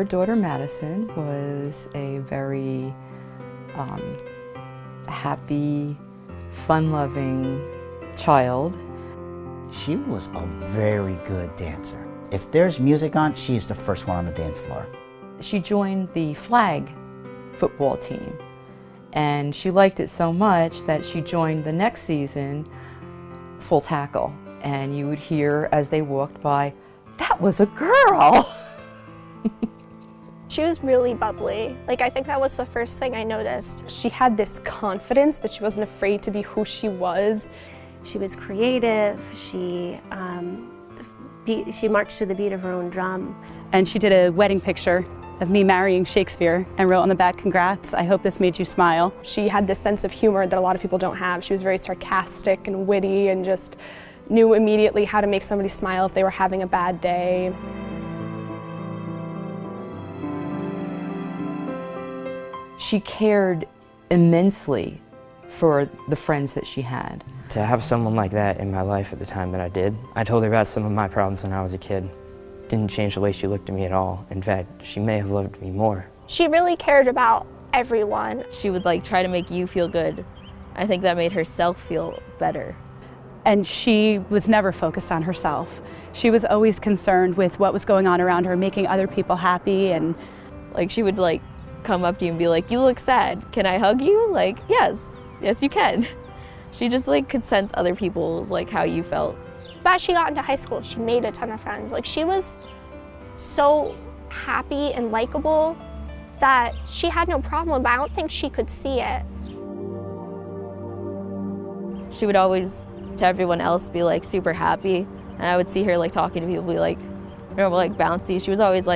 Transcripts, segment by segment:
daughter Madison was a very happy, fun-loving child. She was a very good dancer. If there's music on, she's the first one on the dance floor. She joined the flag football team, and she liked it so much that she joined the next season full tackle. And you would hear as they walked by, "That was a girl!" She was really bubbly. Like, I think that was the first thing I noticed. She had this confidence that she wasn't afraid to be who she was. She was creative. She marched to the beat of her own drum. And she did a wedding picture of me marrying Shakespeare and wrote on the back, "Congrats, I hope this made you smile." She had this sense of humor that a lot of people don't have. She was very sarcastic and witty and just knew immediately how to make somebody smile if they were having a bad day. She cared immensely for the friends that she had. To have someone like that in my life at the time that I did, I told her about some of my problems when I was a kid. Didn't change the way she looked at me at all. In fact, she may have loved me more. She really cared about everyone. She would try to make you feel good. I think that made herself feel better. And she was never focused on herself. She was always concerned with what was going on around her, making other people happy. And she would come up to you and be like, "You look sad. Can I hug you?" Yes you can. She just could sense other people's how you felt. But as she got into high school, she made a ton of friends. She was so happy and likable that she had no problem, but I don't think she could see it. She would always, to everyone else, be super happy, and I would see her talking to people, be bouncy. She was always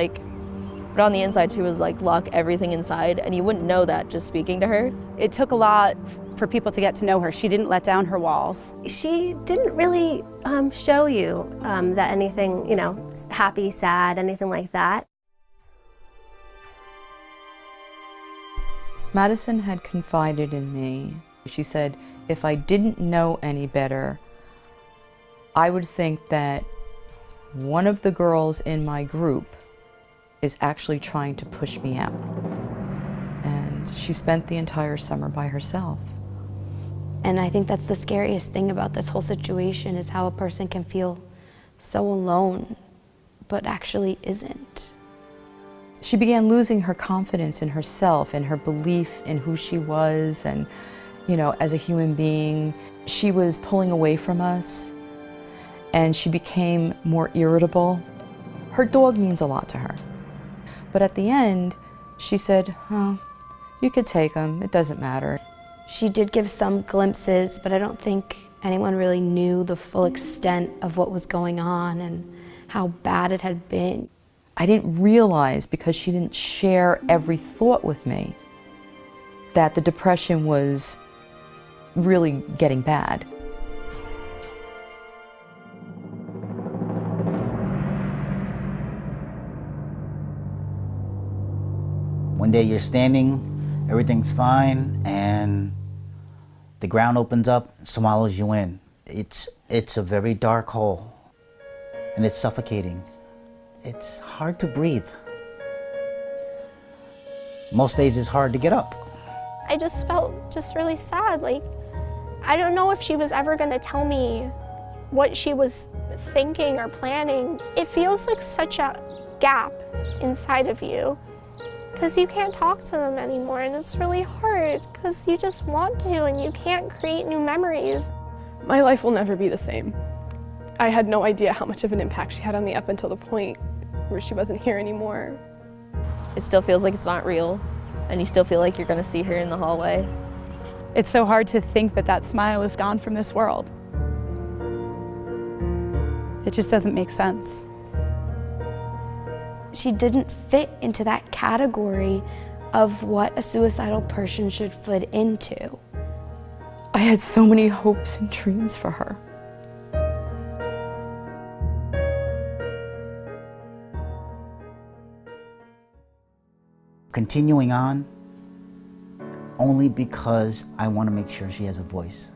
but on the inside she was lock everything inside, and you wouldn't know that just speaking to her. it took a lot for people to get to know her. She didn't let down her walls. She didn't really show you that anything, happy, sad, anything like that. Madison had confided in me. She said, if I didn't know any better, I would think that one of the girls in my group is actually trying to push me out. And she spent the entire summer by herself. And I think that's the scariest thing about this whole situation, is how a person can feel so alone, but actually isn't. She began losing her confidence in herself and her belief in who she was and, as a human being. She was pulling away from us, and she became more irritable. Her dog means a lot to her. But at the end, she said, oh, you could take him, it doesn't matter. She did give some glimpses, but I don't think anyone really knew the full extent of what was going on and how bad it had been. I didn't realize, because she didn't share every thought with me, that the depression was really getting bad. One day you're standing, everything's fine, and the ground opens up and swallows you in. It's a very dark hole, and it's suffocating. It's hard to breathe. Most days it's hard to get up. I just felt really sad. I don't know if she was ever going to tell me what she was thinking or planning. It feels like such a gap inside of you, because you can't talk to them anymore, and it's really hard because you just want to and you can't create new memories. My life will never be the same. I had no idea how much of an impact she had on me up until the point where she wasn't here anymore. It still feels like it's not real, and you still feel like you're going to see her in the hallway. It's so hard to think that that smile is gone from this world. It just doesn't make sense. She didn't fit into that category of what a suicidal person should fit into. I had so many hopes and dreams for her. Continuing on only because I want to make sure she has a voice.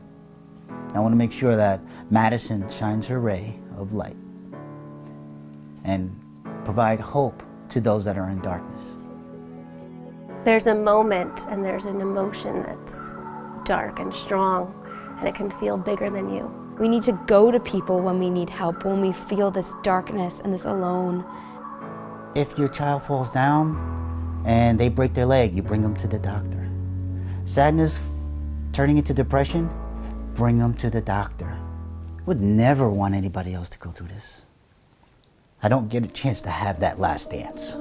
I want to make sure that Madison shines her ray of light and provide hope to those that are in darkness. There's a moment and there's an emotion that's dark and strong, and it can feel bigger than you. We need to go to people when we need help, when we feel this darkness and this alone. If your child falls down and they break their leg, you bring them to the doctor. Sadness turning into depression, bring them to the doctor. Would never want anybody else to go through this. I don't get a chance to have that last dance.